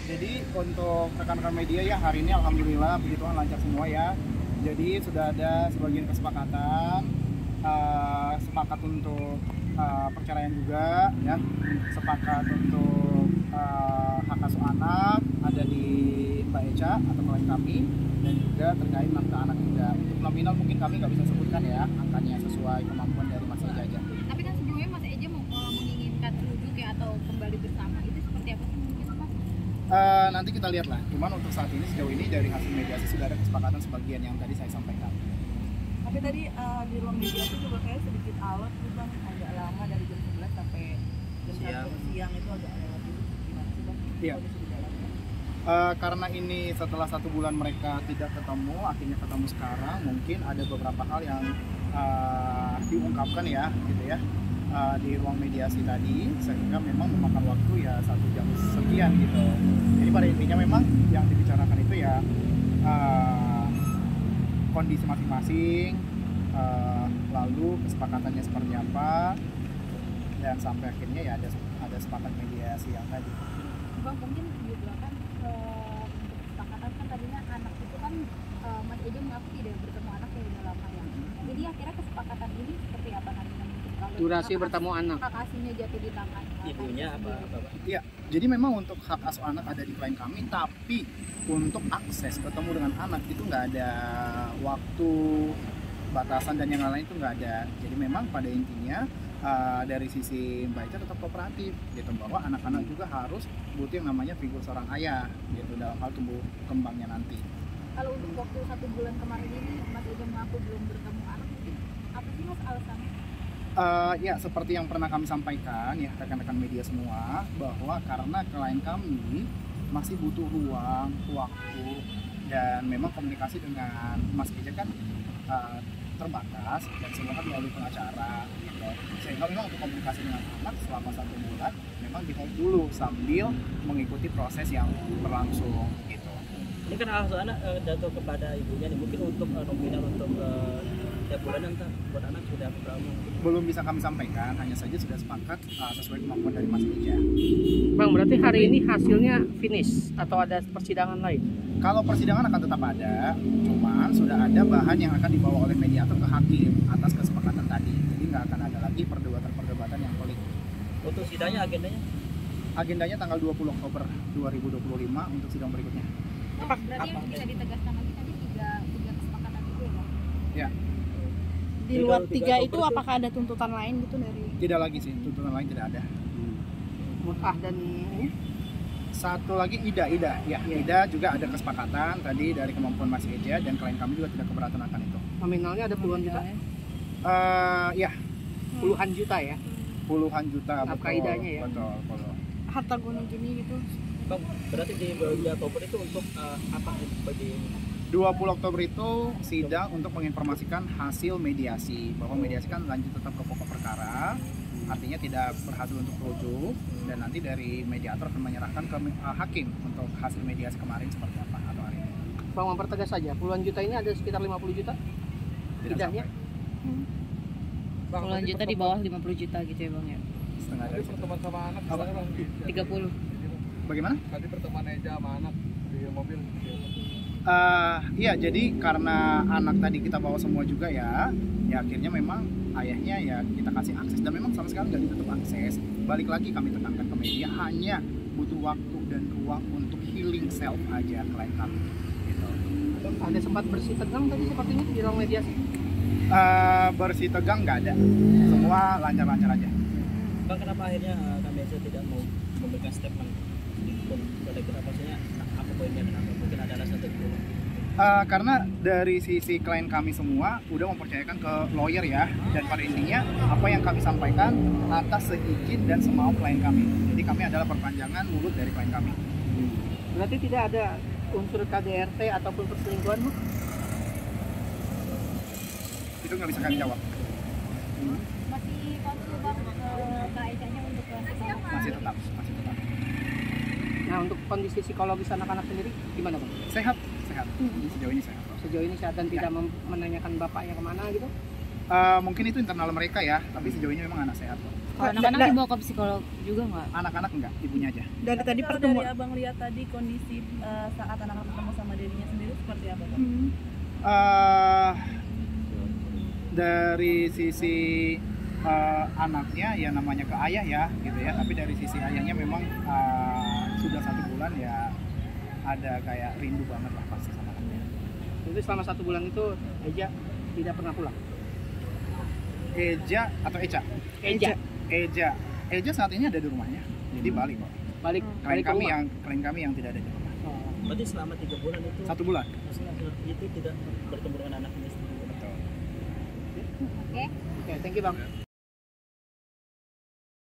jadi untuk rekan-rekan media ya hari ini alhamdulillah puji Tuhan lancar semua ya. Jadi sudah ada sebagian kesepakatan, sepakat untuk perceraian juga ya, sepakat untuk hak asuh anak ada di Mbak Eca atau klien kami, dan juga terkait nafkah anak juga. Untuk nominal mungkin kami nggak bisa sebutkan ya angkanya, sesuai kemampuan dari Mas Eja aja. Tapi kan sebelumnya Mas Eja menginginkan rujuk ya atau kembali bersama, itu seperti apa sih mungkin Mas? Nanti kita lihat lah. Cuman untuk saat ini sejauh ini dari hasil mediasi sudah ada kesepakatan sebagian yang tadi saya sampaikan. Tapi tadi di ruang mediasi juga kayak sedikit alot tuh Bang, agak lama dari jam 11 sampai jam 1 siang itu agak lewat itu. Gimana sih Bang? Iya. Kondisi di dalamnya? Karena ini setelah 1 bulan mereka tidak ketemu, akhirnya ketemu sekarang, mungkin ada beberapa hal yang diungkapkan ya, gitu ya, di ruang mediasi tadi, sehingga memang memakan waktu ya 1 jam sekian gitu. Jadi pada intinya memang yang dibicarakan itu ya kondisi masing-masing, lalu kesepakatannya seperti apa, dan sampai akhirnya ya ada sepakat mediasi yang tadi. Bang, mungkin juga kan untuk kesepakatan kan tadinya anak itu kan Mas Eja mengaku tidak bertemu anak yang udah lama ya. Jadi akhirnya kesepakatan ini seperti apa nantinya mungkin kalau Durasi bertemu anak. hak asuhnya jatuh di tangan Ibunya apa Pak? Iya, jadi memang untuk hak asuh anak ada di klien kami, tapi untuk akses ketemu dengan anak itu nggak ada waktu, batasan dan yang lain itu nggak ada. Jadi memang pada intinya dari sisi Mbak Eca tetap kooperatif gitu, bahwa anak-anak juga harus butuh yang namanya figur seorang ayah gitu dalam hal tumbuh kembangnya nanti. Kalau untuk waktu 1 bulan kemarin ini Mas Eja mengaku belum bertemu anak, mungkin apa sih Mas alasannya? Ya seperti yang pernah kami sampaikan ya rekan-rekan media semua, bahwa karena klien kami masih butuh ruang, waktu, dan memang komunikasi dengan Mas Eja kan terbatas dan semua kan melalui pengacara gitu. Sehingga memang untuk komunikasi dengan anak selama 1 bulan memang di hold dulu sambil mengikuti proses yang berlangsung gitu. Ini kan hak asuh anak jatuh kepada ibunya nih. Mungkin untuk nominal untuk tiap bulan entah buat anak sudah berapa? Belum bisa kami sampaikan, hanya saja sudah sepakat sesuai kemampuan dari Mas Eja. Bang, berarti hari ini hasilnya finish atau ada persidangan lain? Kalau persidangan akan tetap ada, cuman sudah ada bahan yang akan dibawa oleh mediator ke hakim atas kesepakatan tadi. Jadi nggak akan ada lagi perdebatan yang pelik. Untuk sidangnya agendanya? Agendanya tanggal 20 Oktober 2025 untuk sidang berikutnya. Berarti bisa ditegaskan lagi tadi tiga kesepakatan itu ya Bang? Ya, Di luar 3 itu apakah ada tuntutan lain gitu dari tidak lagi sih, tuntutan lain tidak ada. Mutah dan ini? Satu lagi Ida ya, Ida juga ada kesepakatan tadi dari kemampuan Mas Eja, dan klien kami juga tidak keberatan akan itu. Nominalnya ada puluhan juta? Ya, Puluhan juta ya? puluhan juta. Nafkah betul, idanya ya? Betul. harta gono gini gitu? Bang, berarti di bulan Oktober itu untuk apa bagi 20 Oktober itu sidang untuk menginformasikan hasil mediasi, bahwa mediasi kan lanjut tetap ke pokok perkara, artinya tidak berhasil untuk rujuk, dan nanti dari mediator akan menyerahkan ke hakim untuk hasil mediasi kemarin seperti apa atau hari ini. Bang, mempertegas saja, puluhan juta ini ada sekitar 50 juta? Tidak Idahnya? sampai. Puluhan juta di bawah 50 juta gitu ya Bang ya? Setengah dari situ. Pertemuan sama anak Apa? gimana Bang? 30. Bagaimana? Tadi pertemuan Eja sama anak di mobil. Iya, jadi karena anak tadi kita bawa semua juga ya akhirnya memang ayahnya ya kita kasih akses, dan memang sama sekali nggak ditutup akses. Balik lagi kami tekankan ke media, hanya butuh waktu dan ruang untuk healing self aja klien kami gitu. Ada sempat bersih tegang tadi sepertinya di ruang mediasi? Bersih tegang nggak ada, semua lancar-lancar aja. Bang, kenapa akhirnya kami tidak mau memberikan statement pada kita, maksudnya apa poinnya, kenapa mungkin ada alasan tertentu? Karena dari sisi klien kami semua udah mempercayakan ke lawyer ya, dan pada intinya apa yang kami sampaikan atas seizin dan semau klien kami. Jadi kami adalah perpanjangan mulut dari klien kami. Berarti tidak ada unsur KDRT ataupun perselingkuhan, Bu? Itu nggak bisa kami jawab. Masih konsul Bang Kak Ejanya untuk Masih tetap. Nah, untuk kondisi psikologis anak-anak sendiri gimana Bang? Sehat. Sejauh ini sehat. Sejauh ini sehat dan tidak menanyakan bapaknya kemana gitu? Mungkin itu internal mereka ya, tapi sejauh ini memang anak sehat. Kalau anak-anak dibawa ke psikolog juga nggak? Anak-anak enggak, ibunya aja. Dari tadi Kalau pertemuan dari abang lihat tadi kondisi saat anak-anak ketemu sama dirinya sendiri seperti apa bang? Eh, dari sisi anaknya ya namanya ke ayah ya gitu ya, tapi dari sisi ayahnya memang sudah 1 bulan ya ada kayak rindu banget lah pasti sama anaknya. Jadi selama 1 bulan itu Eja tidak pernah pulang. Eja atau Eca? Eja saat ini ada di rumahnya, jadi balik kok. Balik Klien ke kami rumah. yang tidak ada di rumah. Berarti selama 3 bulan itu 1 bulan. maksudnya itu tidak bertemu dengan anaknya sendiri. Betul. Oke. Oke, thank you bang.